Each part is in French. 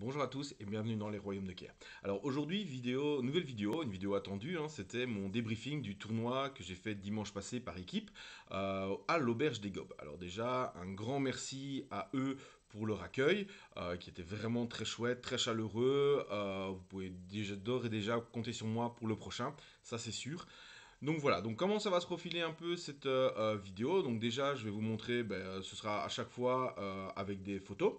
Bonjour à tous et bienvenue dans les Royaumes de Caire. Alors aujourd'hui, nouvelle vidéo, une vidéo attendue, c'était mon débriefing du tournoi que j'ai fait dimanche passé par équipe à l'Auberge des Gobes. Alors déjà, un grand merci à eux pour leur accueil, qui était vraiment très chouette, très chaleureux. Vous pouvez déjà d'ores et déjà compter sur moi pour le prochain, ça c'est sûr. Donc voilà, donc comment ça va se profiler un peu cette vidéo. Donc déjà, je vais vous montrer, ce sera à chaque fois avec des photos.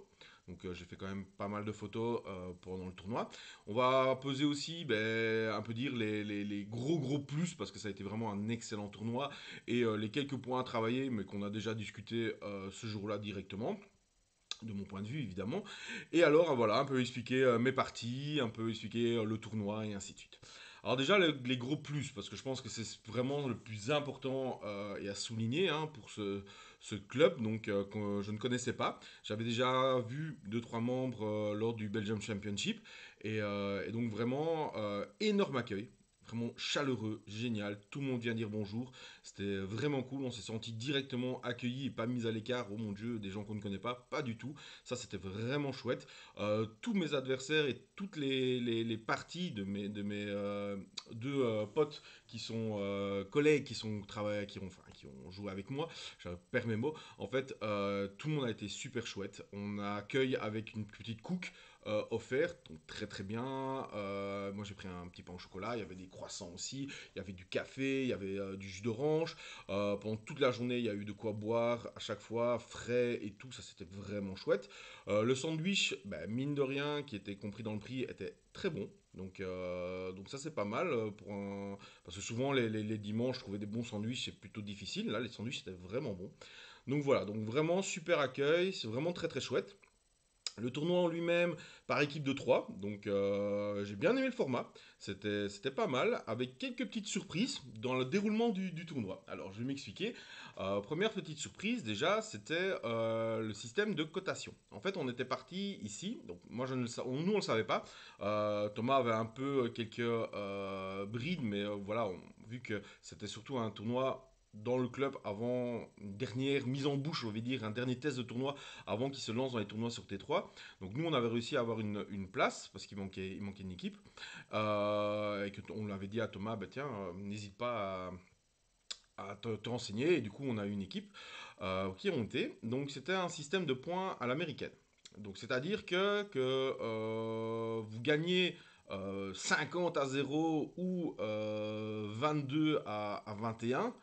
Donc j'ai fait quand même pas mal de photos pendant le tournoi. On va poser aussi, un peu dire les gros plus, parce que ça a été vraiment un excellent tournoi, et les quelques points à travailler, mais qu'on a déjà discuté ce jour-là directement de mon point de vue évidemment. Et alors voilà, un peu expliquer mes parties, un peu expliquer le tournoi et ainsi de suite. Alors déjà les gros plus, parce que je pense que c'est vraiment le plus important et à souligner pour ce club donc que je ne connaissais pas. J'avais déjà vu deux trois membres lors du Belgium Championship et donc vraiment énorme accueil. Vraiment chaleureux, génial, tout le monde vient dire bonjour, c'était vraiment cool, on s'est senti directement accueillis et pas mis à l'écart, oh mon dieu, des gens qu'on ne connaît pas du tout, ça c'était vraiment chouette. Tous mes adversaires et toutes les parties de mes deux potes qui sont collègues, qui ont joué avec moi, je perds mes mots, en fait tout le monde a été super chouette, on a accueilli avec une petite cook offerte, donc très très bien. Moi j'ai pris un petit pain au chocolat, il y avait des croissants aussi, il y avait du café, il y avait du jus d'orange. Pendant toute la journée, il y a eu de quoi boire à chaque fois, frais et tout, ça c'était vraiment chouette. Le sandwich, mine de rien, qui était compris dans le prix, était très bon. Donc ça c'est pas mal parce que souvent les dimanches, trouver des bons sandwichs c'est plutôt difficile. Là, les sandwichs c'était vraiment bon. Donc voilà, donc vraiment super accueil, c'est vraiment très très chouette. Le tournoi en lui-même par équipe de 3, donc j'ai bien aimé le format, c'était pas mal, avec quelques petites surprises dans le déroulement du tournoi. Alors je vais m'expliquer. Première petite surprise déjà, c'était le système de cotation. En fait on était parti ici, donc moi je ne le nous on le savait pas. Thomas avait un peu quelques brides, mais voilà, vu que c'était surtout un tournoi dans le club avant une dernière mise en bouche, on va dire, un dernier test de tournoi avant qu'il se lance dans les tournois sur T3. Donc nous, on avait réussi à avoir une place parce qu'il manquait une équipe. Et qu'on l'avait dit à Thomas, tiens, n'hésite pas à te renseigner. Et du coup, on a eu une équipe qui est montée. Donc c'était un système de points à l'américaine. Donc c'est-à-dire que vous gagnez 50 à 0 ou 22 à 21,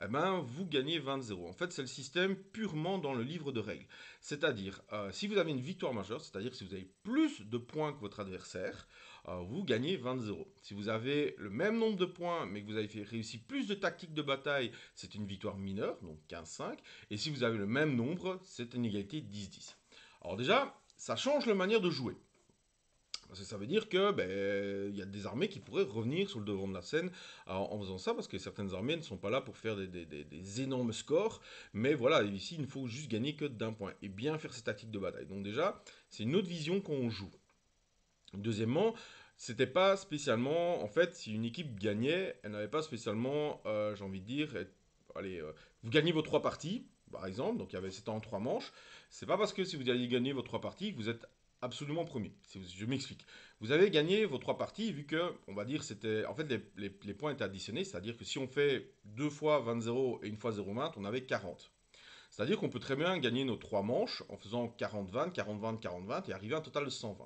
eh ben, vous gagnez 20-0. En fait, c'est le système purement dans le livre de règles. C'est-à-dire, si vous avez une victoire majeure, c'est-à-dire si vous avez plus de points que votre adversaire, vous gagnez 20-0. Si vous avez le même nombre de points, mais que vous avez réussi plus de tactiques de bataille, c'est une victoire mineure, donc 15-5. Et si vous avez le même nombre, c'est une égalité 10-10. Alors déjà, ça change la manière de jouer. Parce que ça veut dire que y a des armées qui pourraient revenir sur le devant de la scène en faisant ça, parce que certaines armées ne sont pas là pour faire des énormes scores, mais voilà, ici il ne faut juste gagner que d'un point, et bien faire ses tactiques de bataille. Donc déjà, c'est une autre vision qu'on joue. Deuxièmement, c'était pas spécialement, en fait, si une équipe gagnait, elle n'avait pas spécialement, j'ai envie de dire, allez, vous gagnez vos trois parties, par exemple, donc c'était en trois manches. C'est pas parce que si vous allez gagner vos trois parties que vous êtes absolument premier. Je m'explique. Vous avez gagné vos trois parties vu que, on va dire, c'était, en fait, les points étaient additionnés, c'est-à-dire que si on fait deux fois 20-0 et une fois 0-20, on avait 40. C'est-à-dire qu'on peut très bien gagner nos trois manches en faisant 40-20, 40-20, 40-20 et arriver à un total de 120.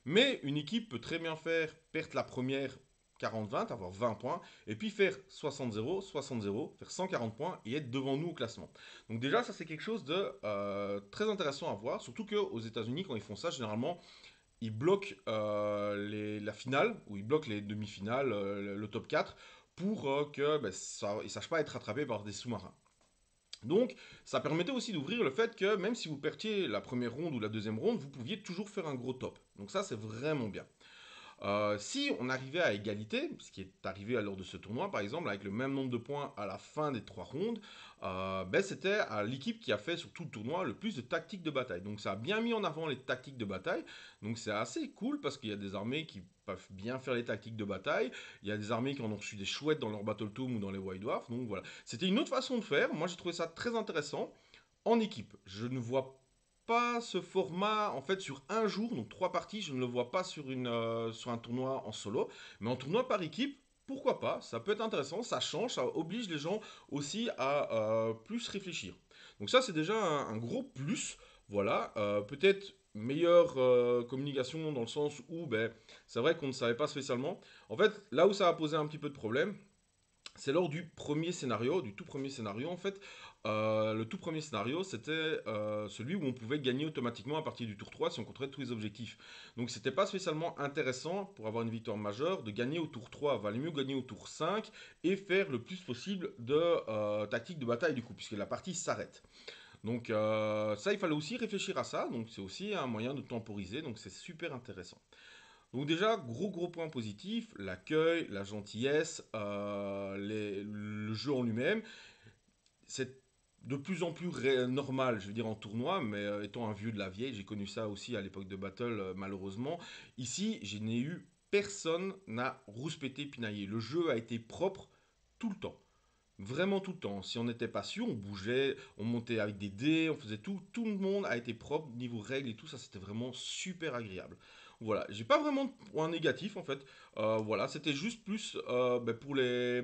Mais une équipe peut très bien faire perdre la première 40-20, avoir 20 points, et puis faire 60-0, 60-0, faire 140 points et être devant nous au classement. Donc déjà, ça c'est quelque chose de très intéressant à voir, surtout qu'aux États-Unis, quand ils font ça, généralement, ils bloquent la finale, ou ils bloquent les demi-finales, le top 4, pour qu'ils ne sachent pas être rattrapés par des sous-marins. Donc, ça permettait aussi d'ouvrir le fait que même si vous perdiez la première ronde ou la deuxième ronde, vous pouviez toujours faire un gros top. Donc ça, c'est vraiment bien. Si on arrivait à égalité, ce qui est arrivé à lors de ce tournoi par exemple, avec le même nombre de points à la fin des trois rondes, c'était à l'équipe qui a fait sur tout le tournoi le plus de tactiques de bataille. Donc ça a bien mis en avant les tactiques de bataille. Donc c'est assez cool parce qu'il y a des armées qui peuvent bien faire les tactiques de bataille. Il y a des armées qui en ont reçu des chouettes dans leur Battle Tome ou dans les White Dwarfs. Donc voilà. C'était une autre façon de faire. Moi j'ai trouvé ça très intéressant. En équipe, je ne vois pas ce format en fait sur un jour, donc 3 parties, je ne le vois pas sur un tournoi en solo, mais en tournoi par équipe, pourquoi pas, ça peut être intéressant, ça change, ça oblige les gens aussi à plus réfléchir. Donc ça c'est déjà un gros plus, voilà, peut-être meilleure communication dans le sens où ben, c'est vrai qu'on ne savait pas spécialement. En fait, là où ça a posé un petit peu de problème, c'est lors du premier scénario, du tout premier scénario en fait. Le tout premier scénario, c'était celui où on pouvait gagner automatiquement à partir du tour 3 si on contrôlait tous les objectifs. Donc c'était pas spécialement intéressant pour avoir une victoire majeure de gagner au tour 3. Valait mieux gagner au tour 5 et faire le plus possible de tactiques de bataille du coup, puisque la partie s'arrête. Donc ça, il fallait aussi réfléchir à ça. Donc c'est aussi un moyen de temporiser. Donc c'est super intéressant. Donc déjà, gros point positif, l'accueil, la gentillesse, le jeu en lui-même, c'est de plus en plus normal, je veux dire en tournoi, mais étant un vieux de la vieille, j'ai connu ça aussi à l'époque de Battle, malheureusement. Ici, je n'ai eu personne n'a rouspété, pinaillé. Le jeu a été propre tout le temps. Vraiment tout le temps. Si on n'était pas sûr, on bougeait, on montait avec des dés, on faisait tout. Tout le monde a été propre, niveau règles et tout ça, c'était vraiment super agréable. Voilà, j'ai pas vraiment de point négatif en fait. Voilà, c'était juste plus ben, pour les.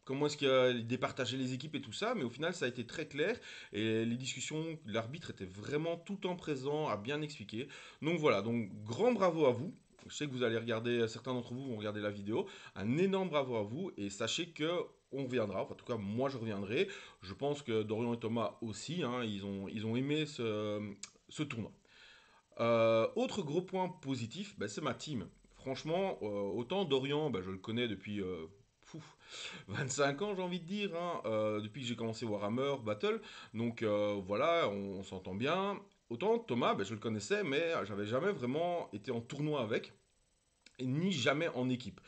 Comment est-ce qu'il a départagé les équipes et tout ça, mais au final ça a été très clair et les discussions, l'arbitre était vraiment tout le temps présent, à bien expliquer. Donc voilà, donc grand bravo à vous. Je sais que vous allez regarder, certains d'entre vous vont regarder la vidéo. Un énorme bravo à vous et sachez que on reviendra. Enfin, en tout cas, moi je reviendrai. Je pense que Dorian et Thomas aussi, hein, ils ont aimé ce tournoi. Autre gros point positif, ben, c'est ma team. Franchement, autant Dorian, ben, je le connais depuis 25 ans, j'ai envie de dire, hein, depuis que j'ai commencé Warhammer Battle. Donc voilà, on s'entend bien. Autant Thomas, ben, je le connaissais, mais j'avais jamais vraiment été en tournoi avec, et ni jamais en équipe.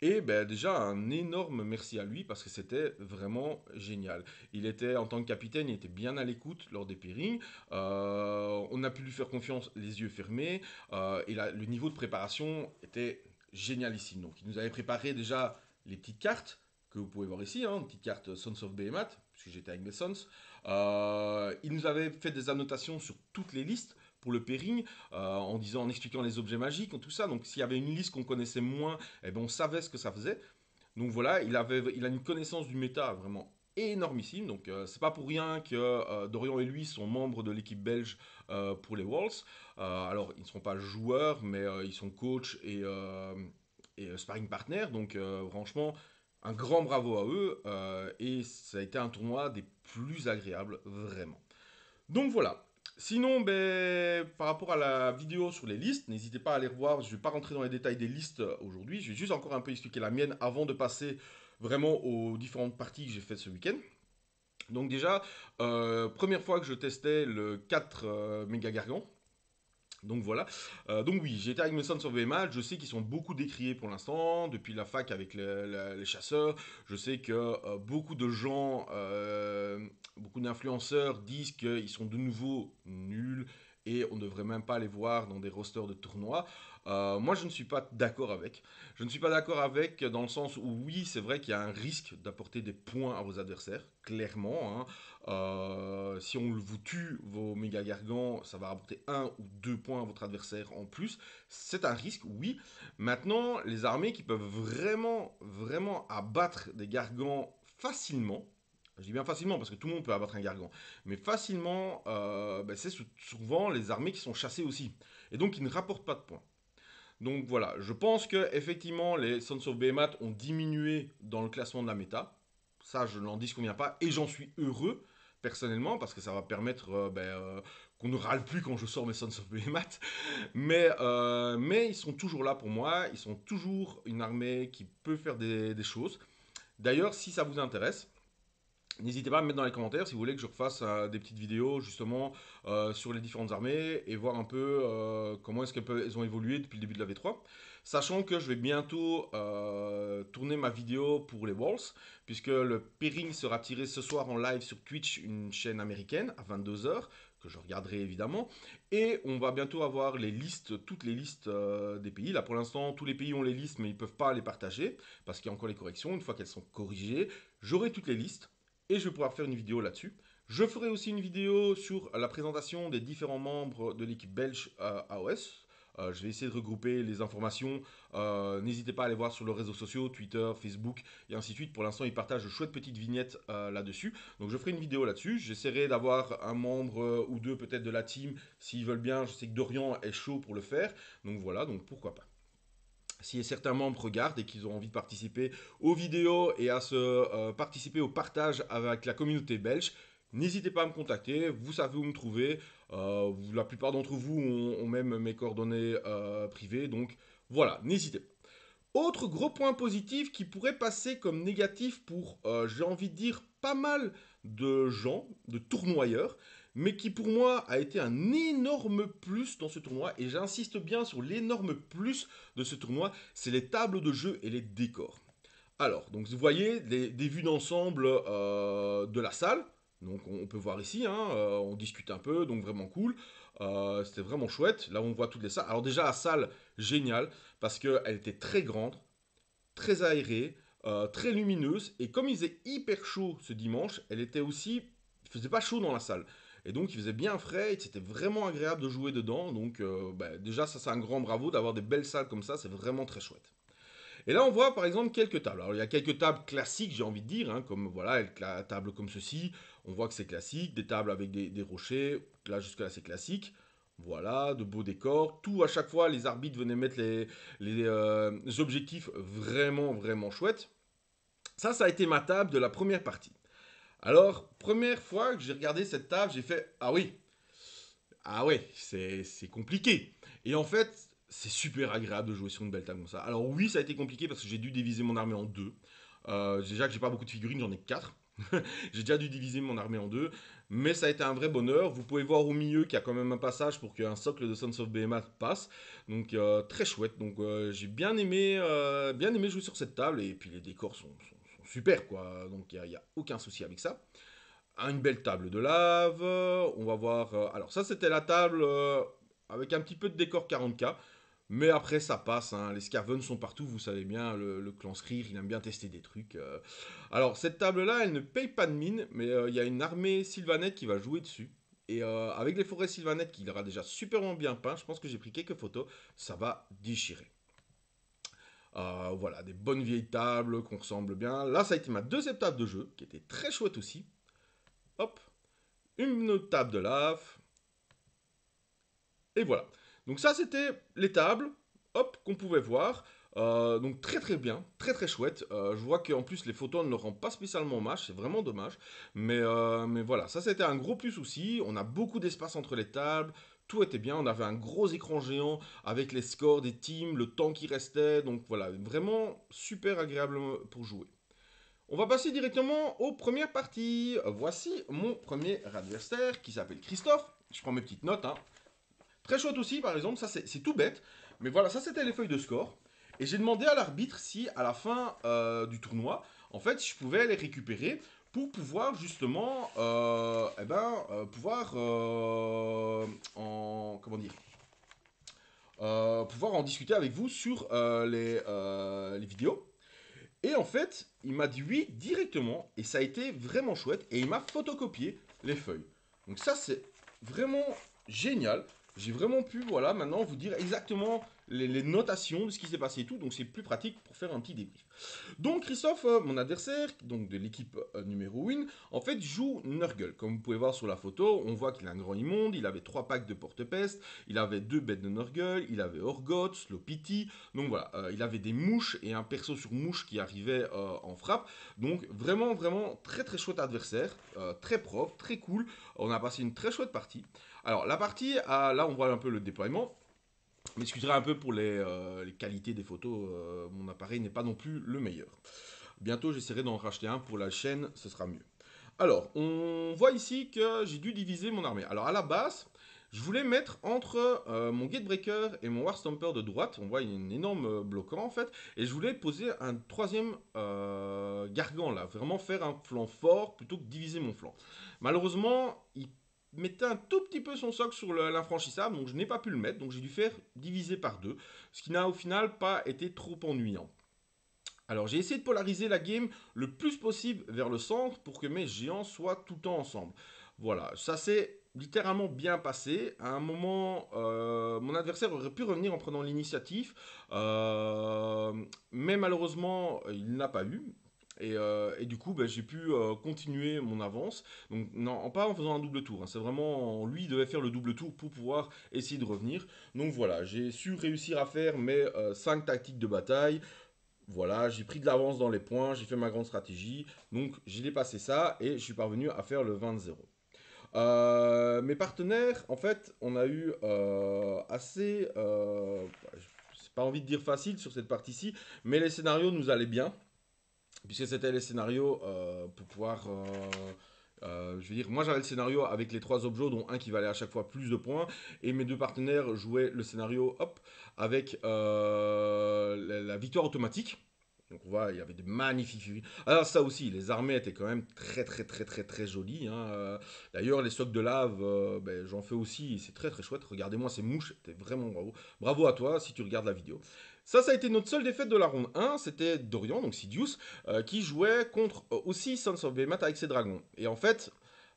Et ben, déjà, un énorme merci à lui parce que c'était vraiment génial. Il était, en tant que capitaine, il était bien à l'écoute lors des pairings. On a pu lui faire confiance les yeux fermés. Et le niveau de préparation était génialissime. Donc, il nous avait préparé déjà les petites cartes que vous pouvez voir ici, hein, une petite carte Sons of Behemoth, puisque j'étais avec mes Sons. Il nous avait fait des annotations sur toutes les listes pour le pairing, en expliquant les objets magiques, tout ça. Donc, s'il y avait une liste qu'on connaissait moins, eh ben, on savait ce que ça faisait. Donc voilà, il a une connaissance du méta vraiment énormissime. Donc c'est pas pour rien que Dorian et lui sont membres de l'équipe belge pour les Worlds. Alors ils ne seront pas joueurs, mais ils sont coach et sparring partner. Donc franchement, un grand bravo à eux. Et ça a été un tournoi des plus agréables, vraiment. Donc voilà. Sinon, ben, par rapport à la vidéo sur les listes, n'hésitez pas à aller revoir. Je ne vais pas rentrer dans les détails des listes aujourd'hui. Je vais juste encore un peu expliquer la mienne avant de passer vraiment aux différentes parties que j'ai faites ce week-end. Donc déjà, première fois que je testais le 4 méga gargant. Donc voilà. Donc oui, j'ai été avec mes Sons of Behemoth. Je sais qu'ils sont beaucoup décriés pour l'instant, depuis la fac avec les chasseurs. Je sais que beaucoup de gens, beaucoup d'influenceurs disent qu'ils sont de nouveau nuls et on ne devrait même pas les voir dans des rosters de tournois. Moi, je ne suis pas d'accord avec. Je ne suis pas d'accord avec dans le sens où oui, c'est vrai qu'il y a un risque d'apporter des points à vos adversaires, clairement, hein. Si on vous tue vos méga gargants, ça va rapporter 1 ou 2 points à votre adversaire en plus. C'est un risque, oui. Maintenant, les armées qui peuvent vraiment abattre des gargants facilement, je dis bien facilement parce que tout le monde peut abattre un gargant, mais facilement, ben, c'est souvent les armées qui sont chassées aussi. Et donc qui ne rapportent pas de points. Donc voilà, je pense que effectivement les Sons of Behemoth ont diminué dans le classement de la méta. Ça, je n'en disconviens pas et j'en suis heureux personnellement parce que ça va permettre qu'on ne râle plus quand je sors mes Sons of Behemoth. Mais ils sont toujours là pour moi. Ils sont toujours une armée qui peut faire des choses. D'ailleurs, si ça vous intéresse, n'hésitez pas à me mettre dans les commentaires si vous voulez que je refasse des petites vidéos justement sur les différentes armées et voir un peu comment est-ce qu'elles ont évolué depuis le début de la V3. Sachant que je vais bientôt tourner ma vidéo pour les Worlds, puisque le pairing sera tiré ce soir en live sur Twitch, une chaîne américaine, à 22 h, que je regarderai évidemment. Et on va bientôt avoir les listes, toutes les listes des pays. Là pour l'instant, tous les pays ont les listes, mais ils ne peuvent pas les partager, parce qu'il y a encore les corrections. Une fois qu'elles sont corrigées, j'aurai toutes les listes et je vais pouvoir faire une vidéo là-dessus. Je ferai aussi une vidéo sur la présentation des différents membres de l'équipe belge AOS. Je vais essayer de regrouper les informations. N'hésitez pas à aller voir sur leurs réseaux sociaux, Twitter, Facebook et ainsi de suite. Pour l'instant, ils partagent de chouettes petites vignettes là-dessus. Donc je ferai une vidéo là-dessus. J'essaierai d'avoir un membre ou deux peut-être de la team s'ils veulent bien. Je sais que Dorian est chaud pour le faire. Donc voilà, donc pourquoi pas. Si certains membres regardent et qu'ils ont envie de participer aux vidéos et à participer au partage avec la communauté belge, n'hésitez pas à me contacter, vous savez où me trouver. La plupart d'entre vous ont même mes coordonnées privées, donc voilà, n'hésitez pas. Autre gros point positif qui pourrait passer comme négatif pour, j'ai envie de dire, pas mal de gens, de tournoyeurs, mais qui pour moi a été un énorme plus dans ce tournoi, et j'insiste bien sur l'énorme plus de ce tournoi, c'est les tables de jeu et les décors. Alors, donc vous voyez des vues d'ensemble de la salle, donc on peut voir ici, hein, on discute un peu, donc vraiment cool. C'était vraiment chouette, là on voit toutes les salles. Alors déjà la salle, géniale, parce qu'elle était très grande, très aérée, très lumineuse, et comme il faisait hyper chaud ce dimanche, elle était aussi, il faisait pas chaud dans la salle. Et donc il faisait bien frais, et c'était vraiment agréable de jouer dedans, donc déjà ça c'est un grand bravo d'avoir des belles salles comme ça, c'est vraiment très chouette. Et là, on voit par exemple quelques tables. Alors, il y a quelques tables classiques, j'ai envie de dire, hein, comme voilà, la table comme ceci. On voit que c'est classique. Des tables avec des rochers. Là, jusque-là, c'est classique. Voilà, de beaux décors. Tout à chaque fois, les arbitres venaient mettre les objectifs vraiment, vraiment chouettes. Ça a été ma table de la première partie. Alors, première fois que j'ai regardé cette table, j'ai fait ah oui, ah ouais, c'est compliqué. Et en fait, c'est super agréable de jouer sur une belle table comme ça. Alors oui, ça a été compliqué parce que j'ai dû diviser mon armée en deux. Déjà que j'ai pas beaucoup de figurines, j'en ai 4. J'ai déjà dû diviser mon armée en deux. Mais ça a été un vrai bonheur. Vous pouvez voir au milieu qu'il y a quand même un passage pour qu'un socle de Sons of Behemoth passe. Donc très chouette. Donc j'ai bien aimé jouer sur cette table. Et puis les décors sont super quoi. Donc il n'y a aucun souci avec ça. Une belle table de lave. On va voir. Alors, ça, c'était la table avec un petit peu de décor 40K. Mais après, ça passe. Hein. Les Scarven sont partout. Vous savez bien, le clan Skrir, il aime bien tester des trucs. Alors, cette table-là, elle ne paye pas de mine. Mais il y a une armée sylvanette qui va jouer dessus. Et avec les forêts sylvanettes qui aura déjà superment bien peint, je pense que j'ai pris quelques photos. Ça va déchirer. Voilà, des bonnes vieilles tables qu'on ressemble bien. Là, ça a été ma deuxième table de jeu, qui était très chouette aussi. Hop, une autre table de lave. Et voilà. Donc ça, c'était les tables, hop, qu'on pouvait voir. Donc très très bien, très très chouette. Je vois qu'en plus les photos ne le rendent pas spécialement match, c'est vraiment dommage. Mais voilà, ça c'était un gros plus aussi. On a beaucoup d'espace entre les tables, tout était bien. On avait un gros écran géant avec les scores des teams, le temps qui restait. Donc voilà, vraiment super agréable pour jouer. On va passer directement aux premières parties. Voici mon premier adversaire qui s'appelle Christophe. Je prends mes petites notes. Hein. Très chouette aussi, par exemple, ça c'est tout bête. Mais voilà, ça c'était les feuilles de score. Et j'ai demandé à l'arbitre si à la fin du tournoi, en fait, je pouvais les récupérer pour pouvoir justement, comment dire, pouvoir en discuter avec vous sur les vidéos. Et en fait, il m'a dit oui directement, et ça a été vraiment chouette, et il m'a photocopié les feuilles. Donc ça, c'est vraiment génial. J'ai vraiment pu, voilà, maintenant vous dire exactement les notations de ce qui s'est passé et tout, donc c'est plus pratique pour faire un petit débrief. Donc Christophe, mon adversaire, donc de l'équipe numéro 1, en fait joue Nurgle. Comme vous pouvez voir sur la photo, on voit qu'il a un grand immonde, il avait 3 packs de porte-peste, il avait 2 bêtes de Nurgle, il avait Orgoth, Slowpity, donc voilà, il avait des mouches et un perso sur mouche qui arrivait en frappe. Donc vraiment, vraiment très très chouette adversaire, très propre, très cool. On a passé une très chouette partie. Alors la partie, là on voit un peu le déploiement. M'excuserez un peu pour les qualités des photos, mon appareil n'est pas non plus le meilleur. Bientôt j'essaierai d'en racheter un pour la chaîne, ce sera mieux. Alors, on voit ici que j'ai dû diviser mon armée. Alors à la base, je voulais mettre entre mon Gatebreaker et mon Warstomper de droite, on voit une énorme bloquant en fait, et je voulais poser un troisième Gargant là, vraiment faire un flanc fort plutôt que diviser mon flanc. Malheureusement, il mettait un tout petit peu son socle sur l'infranchissable, donc je n'ai pas pu le mettre, donc j'ai dû faire diviser par deux, ce qui n'a au final pas été trop ennuyant. Alors j'ai essayé de polariser la game le plus possible vers le centre pour que mes géants soient tout le temps ensemble. Voilà, ça s'est littéralement bien passé. À un moment, mon adversaire aurait pu revenir en prenant l'initiative, euh, mais malheureusement, il n'a pas eu. Et du coup, ben, j'ai pu continuer mon avance. Donc, non, pas en faisant un double tour, hein. C'est vraiment, lui, il devait faire le double tour pour pouvoir essayer de revenir. Donc voilà, j'ai su réussir à faire mes 5 tactiques de bataille. Voilà, j'ai pris de l'avance dans les points, j'ai fait ma grande stratégie. Donc, j'ai dépassé ça et je suis parvenu à faire le 20-0. Mes partenaires, en fait, on a eu assez, j'ai pas envie de dire facile sur cette partie-ci, mais les scénarios nous allaient bien, puisque c'était les scénarios pour pouvoir, je veux dire, moi j'avais le scénario avec les 3 objets, dont un qui valait à chaque fois plus de points, et mes 2 partenaires jouaient le scénario, hop, avec la victoire automatique. Donc on voit, il y avait des magnifiques. Alors ça aussi, les armées étaient quand même très très très très très jolies, hein. D'ailleurs, les socs de lave, ben, j'en fais aussi, c'est très très chouette. Regardez-moi ces mouches, c'était vraiment bravo. Bravo à toi si tu regardes la vidéo. Ça a été notre seule défaite de la ronde 1, c'était Dorian, donc Sidious, qui jouait contre aussi Sons of Behemoth avec ses dragons. Et en fait,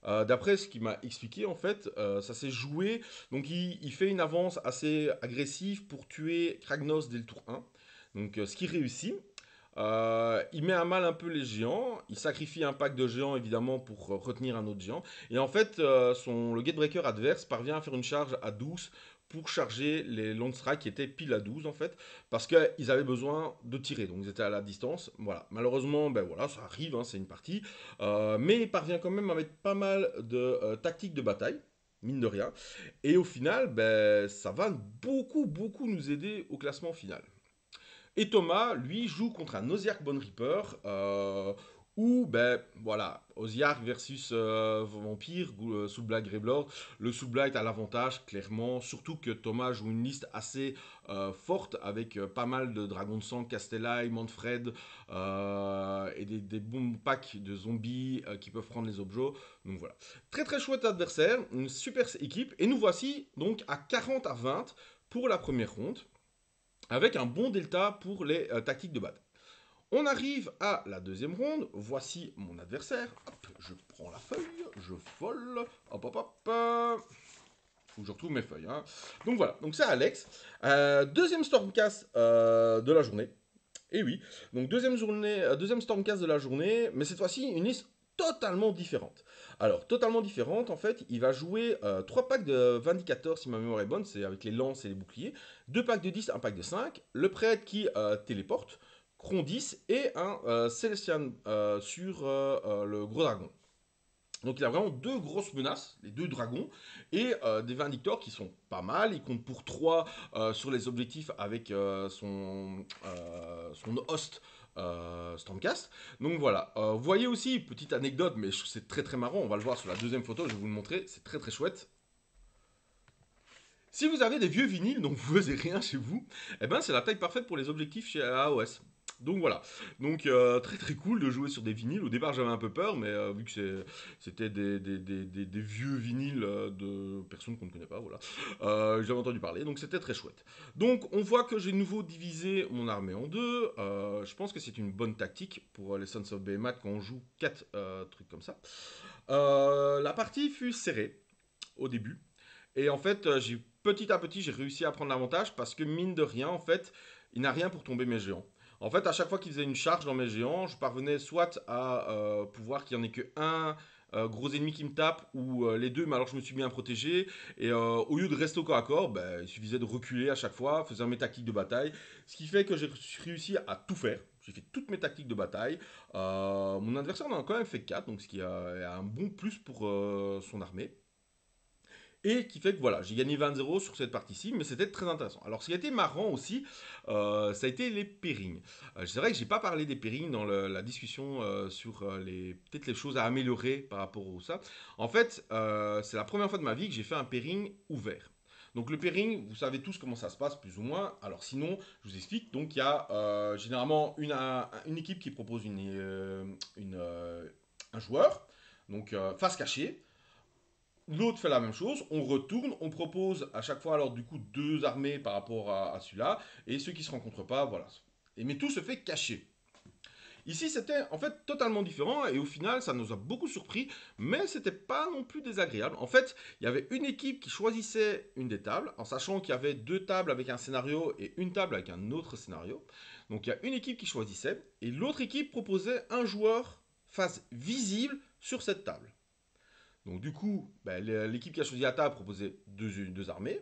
d'après ce qu'il m'a expliqué, en fait, ça s'est joué. Donc il fait une avance assez agressive pour tuer Kragnos dès le tour 1. Donc ce qui réussit. Il met à mal un peu les géants. Il sacrifie un pack de géants évidemment pour retenir un autre géant. Et en fait, le Gatebreaker adverse parvient à faire une charge à 12 pour charger les Long Strike qui étaient pile à 12 en fait. Parce qu'ils avaient besoin de tirer. Donc ils étaient à la distance. Voilà. Malheureusement, ben voilà, ça arrive, hein, c'est une partie. Mais il parvient quand même à mettre pas mal de tactiques de bataille. Mine de rien. Et au final, ben, ça va beaucoup, beaucoup nous aider au classement final. Et Thomas, lui, joue contre un Osiark Bone Reaper, où, ben, voilà, Osiark versus Vampire, Soul Black Greylord. Le Soul Black a l'avantage, clairement, surtout que Thomas joue une liste assez forte, avec pas mal de Dragons de Sang, Castellai, Manfred, et des bons packs de zombies qui peuvent prendre les objets. Donc voilà. Très très chouette adversaire, une super équipe, et nous voici donc à 40-20 pour la première ronde avec un bon delta pour les tactiques de bataille. On arrive à la deuxième ronde. Voici mon adversaire. Hop, je prends la feuille, je vole. Hop, hop, hop. Faut que je retrouve mes feuilles, hein. Donc voilà, donc c'est Alex. Deuxième Stormcast de la journée. Et oui, donc deuxième Stormcast de la journée, mais cette fois-ci une liste totalement différente. Alors, totalement différente, en fait, il va jouer 3 packs de Vindicator, si ma mémoire est bonne, c'est avec les lances et les boucliers, 2 packs de 10, un pack de 5, le prêtre qui téléporte, Cron 10 et un Celestian sur le gros dragon. Donc il a vraiment 2 grosses menaces, les 2 dragons, et des Vindictors qui sont pas mal. Il compte pour 3 sur les objectifs avec son host Stormcast. Donc voilà. Vous voyez aussi, petite anecdote, mais c'est très très marrant, on va le voir sur la deuxième photo, je vais vous le montrer, c'est très très chouette. Si vous avez des vieux vinyles dont vous faisiez rien chez vous, eh ben c'est la taille parfaite pour les objectifs chez AOS. Donc voilà. Donc très très cool de jouer sur des vinyles. Au départ j'avais un peu peur, mais vu que c'était des vieux vinyles de personnes qu'on ne connaît pas, voilà. J'avais entendu parler, donc c'était très chouette. Donc on voit que j'ai de nouveau divisé mon armée en deux. Je pense que c'est une bonne tactique pour les Sons of Behemoth quand on joue 4 trucs comme ça. La partie fut serrée au début. Et en fait, petit à petit, j'ai réussi à prendre l'avantage parce que mine de rien, en fait, il n'a rien pour tomber mes géants. En fait, à chaque fois qu'il faisait une charge dans mes géants, je parvenais soit à pouvoir qu'il n'y en ait qu'un gros ennemi qui me tape ou les deux, mais alors je me suis bien protégé. Et au lieu de rester au corps à corps, ben, il suffisait de reculer à chaque fois, faisant mes tactiques de bataille. Ce qui fait que j'ai réussi à tout faire. J'ai fait toutes mes tactiques de bataille. Mon adversaire en a quand même fait 4, donc ce qui a un bon plus pour son armée. Et qui fait que voilà, j'ai gagné 20-0 sur cette partie-ci, mais c'était très intéressant. Alors, ce qui a été marrant aussi, ça a été les pairings. C'est vrai que j'ai pas parlé des pairings dans la discussion sur peut-être les choses à améliorer par rapport à ça. En fait, c'est la première fois de ma vie que j'ai fait un pairing ouvert. Donc le pairing, vous savez tous comment ça se passe, plus ou moins. Alors sinon, je vous explique. Donc il y a généralement une équipe qui propose un joueur, donc face cachée. L'autre fait la même chose, on retourne, on propose à chaque fois alors du coup 2 armées par rapport à celui-là, et ceux qui se rencontrent pas, voilà. Mais tout se fait caché. Ici, c'était en fait totalement différent et au final, ça nous a beaucoup surpris, mais c'était pas non plus désagréable. En fait, il y avait une équipe qui choisissait une des tables, en sachant qu'il y avait deux tables avec un scénario et une table avec un autre scénario. Donc il y a une équipe qui choisissait et l'autre équipe proposait un joueur face visible sur cette table. Donc du coup, ben, l'équipe qui a choisi la table proposait deux armées,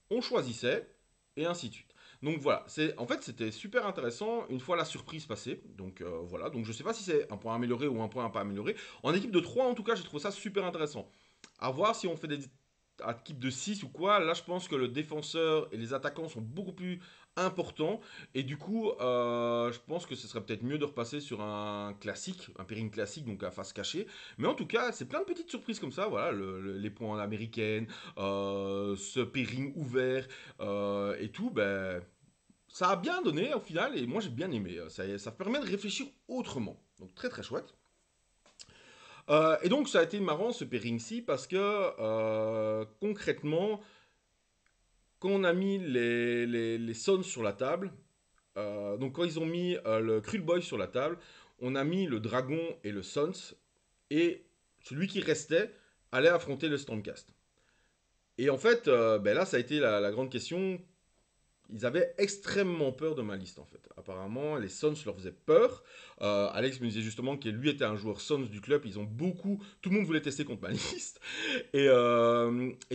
on choisissait, et ainsi de suite. Donc voilà, en fait c'était super intéressant une fois la surprise passée. Donc voilà, donc je sais pas si c'est un point amélioré ou un point à pas amélioré. En équipe de 3 en tout cas, j'ai trouvé ça super intéressant. À voir si on fait des équipes de 6 ou quoi, là je pense que le défenseur et les attaquants sont beaucoup plus importants. Et du coup, je pense que ce serait peut-être mieux de repasser sur un classique, un pairing classique, donc à face cachée. Mais en tout cas, c'est plein de petites surprises comme ça, voilà, les points américaines, ce pairing ouvert et tout, ben, ça a bien donné au final et moi j'ai bien aimé. Ça permet de réfléchir autrement. Donc très très chouette. Et donc ça a été marrant ce pairing-ci parce que concrètement, quand on a mis les sons sur la table, donc quand ils ont mis le Cruel Boy sur la table, on a mis le dragon et le Sons et celui qui restait allait affronter le Stormcast. Et en fait, ben là ça a été la grande question. Ils avaient extrêmement peur de ma liste en fait. Apparemment, les Suns leur faisaient peur. Alex me disait justement que lui était un joueur Suns du club. Ils ont beaucoup, tout le monde voulait tester contre ma liste. Et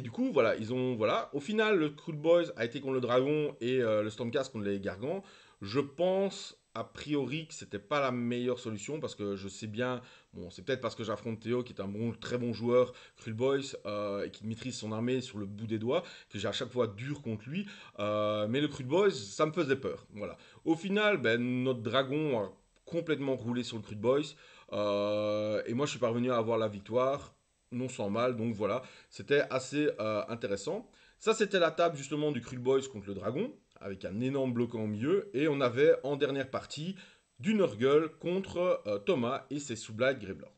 du coup, voilà, ils ont, voilà. Au final, le Cruel Boys a été contre le Dragon et le Stormcast contre les Gargants. Je pense a priori que c'était pas la meilleure solution parce que je sais bien, bon, c'est peut-être parce que j'affronte Théo qui est un bon, très bon joueur, Cruel Boys, et qui maîtrise son armée sur le bout des doigts, que j'ai à chaque fois dur contre lui. Mais le Crude Boys, ça me faisait peur. Voilà. Au final, ben, notre dragon a complètement roulé sur le Crude Boys. Et moi, je suis parvenu à avoir la victoire, non sans mal. Donc voilà, c'était assez intéressant. Ça, c'était la table justement du Crude Boys contre le dragon, avec un énorme bloquant au milieu. Et on avait en dernière partie du Nurgle contre Thomas et ses sous-blagues Greylord.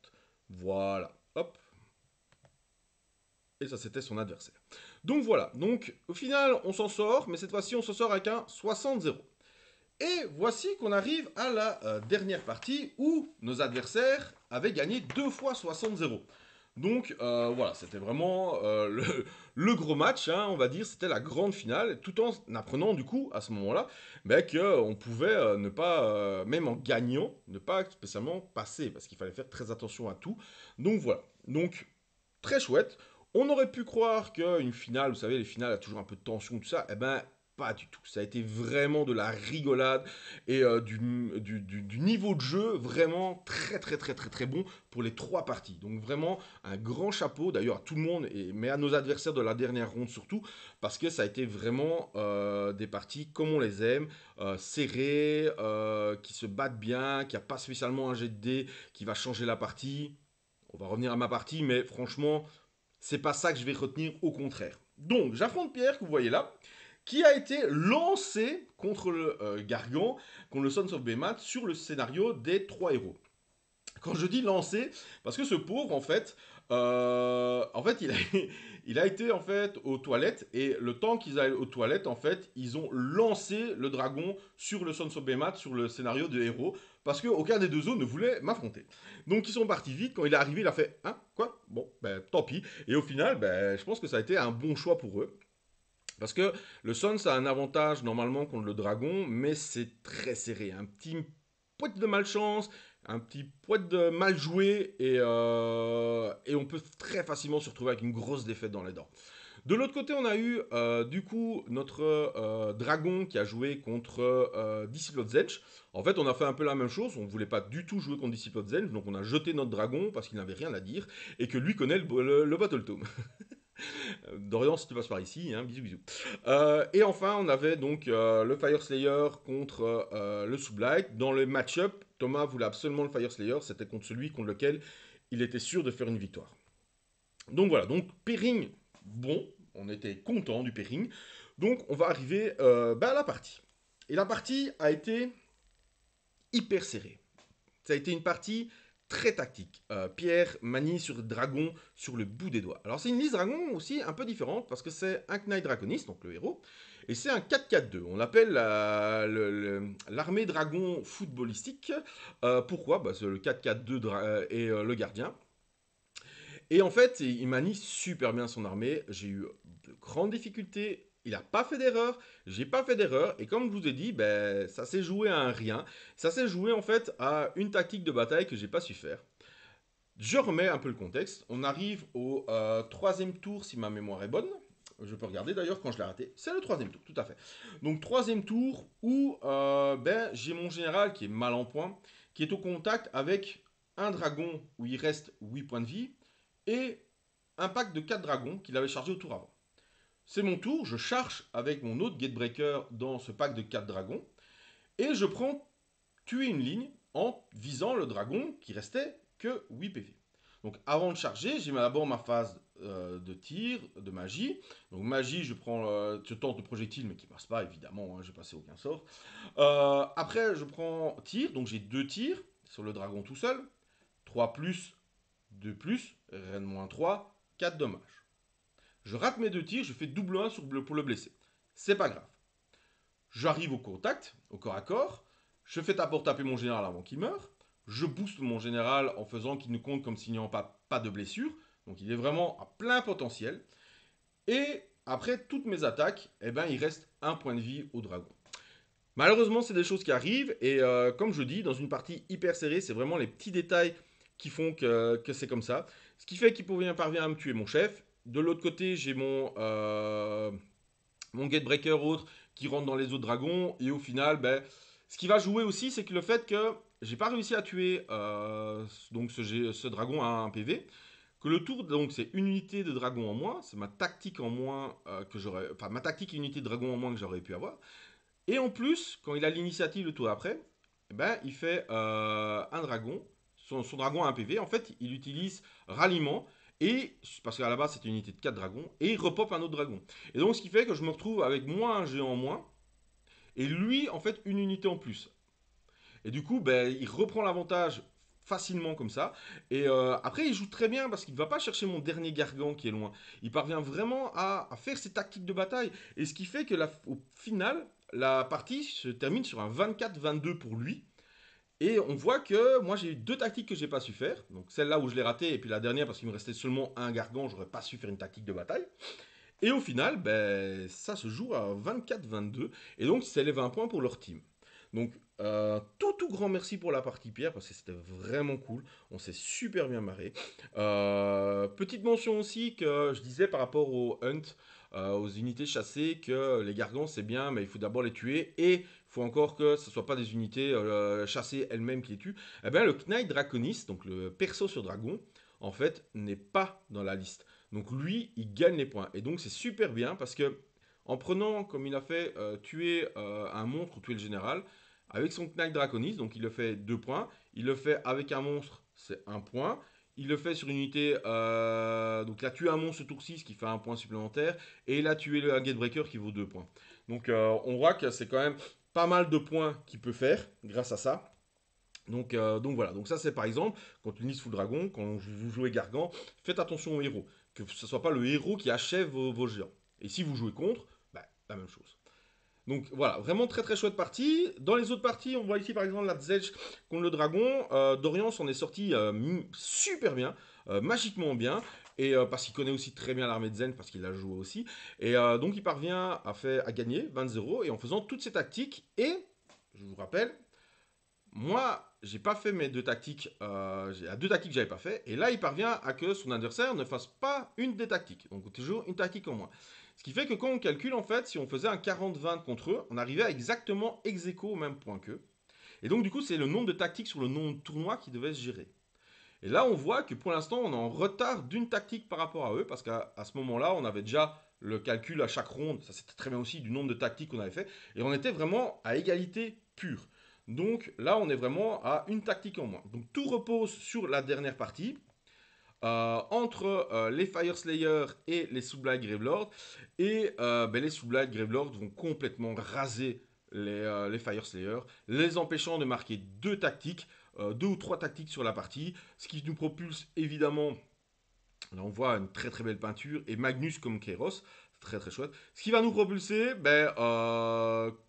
Voilà. Hop. Et ça, c'était son adversaire. Donc voilà, donc au final on s'en sort, mais cette fois-ci on s'en sort avec un 60-0. Et voici qu'on arrive à la dernière partie où nos adversaires avaient gagné 2 fois 60-0. Donc voilà, c'était vraiment le gros match, hein, on va dire, c'était la grande finale, tout en apprenant du coup à ce moment-là ben, qu'on pouvait ne pas, même en gagnant, ne pas spécialement passer, parce qu'il fallait faire très attention à tout. Donc voilà, donc très chouette. On aurait pu croire qu'une finale, vous savez, les finales, il y a toujours un peu de tension, tout ça. Eh ben, pas du tout. Ça a été vraiment de la rigolade et du niveau de jeu vraiment très, très, très, très, très bon pour les 3 parties. Donc vraiment un grand chapeau d'ailleurs à tout le monde, mais à nos adversaires de la dernière ronde surtout, parce que ça a été vraiment des parties comme on les aime, serrées, qui se battent bien, qui a pas spécialement un jet de dés qui va changer la partie. On va revenir à ma partie, mais franchement, c'est pas ça que je vais retenir, au contraire. Donc, j'affronte Pierre, que vous voyez là, qui a été lancé contre le Gargan, contre le Sons of Behemoth, sur le scénario des 3 héros. Quand je dis lancé, parce que ce pauvre, en fait, il a été en fait aux toilettes et le temps qu'ils aillent aux toilettes, en fait, ils ont lancé le dragon sur le Sons of Behemoth, sur le scénario de héros, parce qu'aucun des deux autres ne voulait m'affronter. Donc ils sont partis vite. Quand il est arrivé, il a fait hein quoi. Bon, ben tant pis. Et au final, ben je pense que ça a été un bon choix pour eux. Parce que le Sons a un avantage normalement contre le dragon, mais c'est très serré. Un petit poète de malchance, un petit poète de mal joué, et on peut très facilement se retrouver avec une grosse défaite dans les dents. De l'autre côté, on a eu du coup notre dragon qui a joué contre Disciple of Zench. En fait, on a fait un peu la même chose. On ne voulait pas du tout jouer contre Disciple of Zench, donc on a jeté notre dragon parce qu'il n'avait rien à dire et que lui connaît le Battle Tome. Dorian, si tu passes par ici, hein, bisous bisous. Et enfin, on avait donc le Fire Slayer contre le Sublight. Dans le match-up, Thomas voulait absolument le Fire Slayer. C'était contre celui contre lequel il était sûr de faire une victoire. Donc voilà, donc pairing, bon, on était content du pairing. Donc on va arriver à la partie. Et la partie a été hyper serrée. Ça a été une partie très tactique. Pierre manie sur Dragon sur le bout des doigts. Alors c'est une liste Dragon aussi un peu différente parce que c'est un Knight Draconiste, donc le héros, Et c'est un 4-4-2. On l'appelle l'armée dragon footballistique. Pourquoi? C'est le 4-4-2 et le gardien. Et en fait, il manie super bien son armée. J'ai eu de grandes difficultés. Il n'a pas fait d'erreur. J'ai pas fait d'erreur. Et comme je vous ai dit, ça s'est joué à un rien. Ça s'est joué en fait à une tactique de bataille que j'ai pas su faire. Je remets un peu le contexte. On arrive au troisième tour si ma mémoire est bonne. Je peux regarder d'ailleurs quand je l'ai raté. C'est le troisième tour, tout à fait. Donc troisième tour où j'ai mon général qui est mal en point, qui est au contact avec un dragon où il reste 8 points de vie et un pack de 4 dragons qu'il avait chargé au tour avant. C'est mon tour, je charge avec mon autre Gatebreaker dans ce pack de 4 dragons et je prends tuer une ligne en visant le dragon qui restait que 8 PV. Donc avant de charger, j'ai d'abord ma phase de tir, de magie. Donc magie, je tente le projectile, mais qui ne passe pas évidemment, hein, je n'ai passé aucun sort. Après, je prends tir, donc j'ai 2 tirs sur le dragon tout seul. 3 plus, 2 plus, reine moins 3, 4 dommages. Je rate mes 2 tirs, je fais double 1 pour le blesser. C'est pas grave. J'arrive au contact, au corps à corps. Je fais taper mon général avant qu'il meure. Je booste mon général en faisant qu'il ne compte comme s'il n'y a pas de blessure. Donc il est vraiment à plein potentiel. Et après toutes mes attaques, il reste un point de vie au dragon. Malheureusement, c'est des choses qui arrivent. Et comme je dis, dans une partie hyper serrée, c'est vraiment les petits détails qui font que c'est comme ça. Ce qui fait qu'il parvient à me tuer mon chef. De l'autre côté, j'ai mon Gatebreaker autre qui rentre dans les autres dragons. Et au final, ce qui va jouer aussi, c'est que le fait que j'ai pas réussi à tuer donc ce dragon à 1 PV. Que le tour, donc c'est une unité de dragon en moins. C'est ma tactique en moins que j'aurais. Enfin, ma tactique et unité de dragon en moins que j'aurais pu avoir. Et en plus, quand il a l'initiative le tour après, il fait un dragon. Son dragon a un PV. En fait, il utilise ralliement. Et parce qu'à la base, c'était une unité de 4 dragons. Et il repop un autre dragon. Et donc, ce qui fait que je me retrouve avec moi un géant en moins. Et lui, en fait, une unité en plus. Et du coup, il reprend l'avantage facilement comme ça. Et après, il joue très bien parce qu'il ne va pas chercher mon dernier gargan qui est loin. Il parvient vraiment à faire ses tactiques de bataille. Et ce qui fait que au final, la partie se termine sur un 24-22 pour lui. Et on voit que moi j'ai eu 2 tactiques que j'ai pas su faire. Donc celle-là où je l'ai raté et puis la dernière parce qu'il me restait seulement un gargan, j'aurais pas su faire une tactique de bataille. Et au final, ça se joue à 24-22 et donc ça élève un point pour leur team. Donc tout grand merci pour la partie Pierre parce que c'était vraiment cool. On s'est super bien marré. Petite mention aussi que je disais par rapport au hunt, aux unités chassées, que les gargants c'est bien, mais il faut d'abord les tuer et il faut encore que ce ne soit pas des unités chassées elles-mêmes qui les tuent. Eh bien le Knight Draconis, donc le perso sur dragon, en fait n'est pas dans la liste. Donc lui, il gagne les points. Et donc c'est super bien parce que en prenant, comme il a fait, tuer un monstre ou tuer le général, avec son Knight Draconis, donc il le fait 2 points. Il le fait avec un monstre, c'est 1 point. Il le fait sur une unité, donc il a tué un monstre ce tour-ci, ce qui fait 1 point supplémentaire. Et il a tué le Gatebreaker qui vaut 2 points. Donc on voit que c'est quand même pas mal de points qu'il peut faire grâce à ça. Donc voilà, donc ça c'est par exemple, quand une liste full dragon, quand vous jouez Gargan, faites attention au héros. Que ce ne soit pas le héros qui achève vos géants. Et si vous jouez contre, la même chose. Donc voilà, vraiment très très chouette partie. Dans les autres parties, on voit ici par exemple la Zetch contre le dragon. Dorian s'en est sorti super bien, magiquement bien. Et parce qu'il connaît aussi très bien l'armée de Zen, parce qu'il l'a joué aussi. Et donc il parvient à gagner 20-0 et en faisant toutes ces tactiques. Et, je vous rappelle, moi, j'ai pas fait mes 2 tactiques. Il y a 2 tactiques que j'avais pas fait. Et là, il parvient à que son adversaire ne fasse pas une des tactiques. Donc toujours une tactique en moins. Ce qui fait que quand on calcule, en fait, si on faisait un 40-20 contre eux, on arrivait à exactement ex aequo au même point qu'eux. Et donc, du coup, c'est le nombre de tactiques sur le nombre de tournois qui devait se gérer. Et là, on voit que pour l'instant, on est en retard d'une tactique par rapport à eux, parce qu'à ce moment-là, on avait déjà le calcul à chaque ronde, ça c'était très bien aussi, du nombre de tactiques qu'on avait fait, et on était vraiment à égalité pure. Donc là, on est vraiment à une tactique en moins. Donc tout repose sur la dernière partie, entre les Fire Slayers et les Soulblight Gravelords. Et les Soulblight Gravelords vont complètement raser les Fire Slayers, les empêchant de marquer 2 tactiques, 2 ou 3 tactiques sur la partie, ce qui nous propulse évidemment. Là, on voit une très très belle peinture. Et Magnus comme Kairos Très très chouette. Ce qui va nous propulser,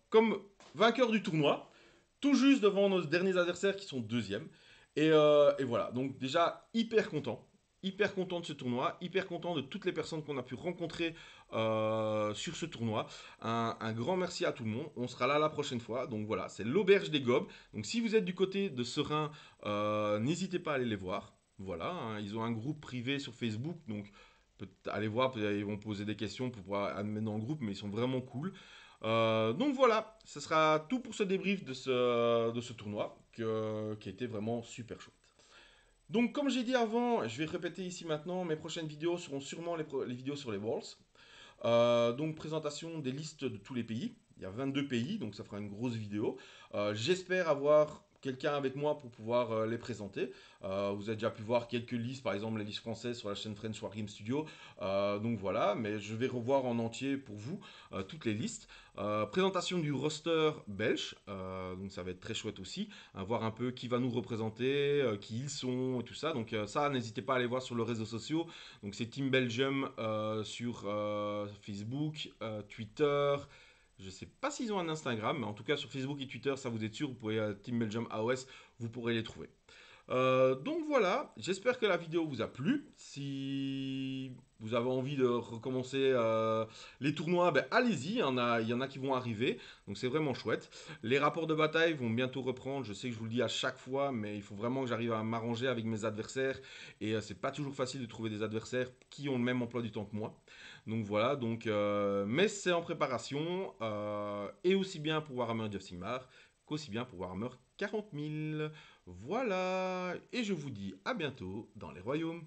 comme vainqueur du tournoi, tout juste devant nos derniers adversaires qui sont deuxièmes. Et voilà, donc déjà hyper content de ce tournoi, hyper content de toutes les personnes qu'on a pu rencontrer sur ce tournoi. Un grand merci à tout le monde, on sera là la prochaine fois. Donc voilà, c'est l'Auberge des Gobes. Donc si vous êtes du côté de Serein, n'hésitez pas à aller les voir. Voilà, hein, ils ont un groupe privé sur Facebook, donc allez voir, peut-être ils vont poser des questions pour pouvoir admettre dans le groupe, mais ils sont vraiment cool. Donc voilà, ce sera tout pour ce débrief de ce tournoi qui a été vraiment super chouette. Donc comme j'ai dit avant, je vais répéter ici maintenant, mes prochaines vidéos seront sûrement les vidéos sur les Worlds. Donc présentation des listes de tous les pays. Il y a 22 pays, donc ça fera une grosse vidéo. J'espère avoir quelqu'un avec moi pour pouvoir les présenter. Vous avez déjà pu voir quelques listes, par exemple les listes françaises sur la chaîne French War Game Studio. Donc voilà, mais je vais revoir en entier pour vous toutes les listes. Présentation du roster belge, donc ça va être très chouette aussi. Voir un peu qui va nous représenter, qui ils sont et tout ça. Donc ça, n'hésitez pas à aller voir sur les réseaux sociaux. Donc c'est Team Belgium sur Facebook, Twitter. Je ne sais pas s'ils ont un Instagram, mais en tout cas sur Facebook et Twitter, ça vous êtes sûr, vous pouvez Team Belgium AOS, vous pourrez les trouver. Donc voilà, j'espère que la vidéo vous a plu. Si vous avez envie de recommencer les tournois, allez-y, il y en a qui vont arriver. Donc c'est vraiment chouette. Les rapports de bataille vont bientôt reprendre. Je sais que je vous le dis à chaque fois, mais il faut vraiment que j'arrive à m'arranger avec mes adversaires. Et c'est pas toujours facile de trouver des adversaires qui ont le même emploi du temps que moi. Donc voilà, mais c'est en préparation. Et aussi bien pour Warhammer Age of Sigmar qu'aussi bien pour Warhammer 40 000. Voilà, et je vous dis à bientôt dans les royaumes.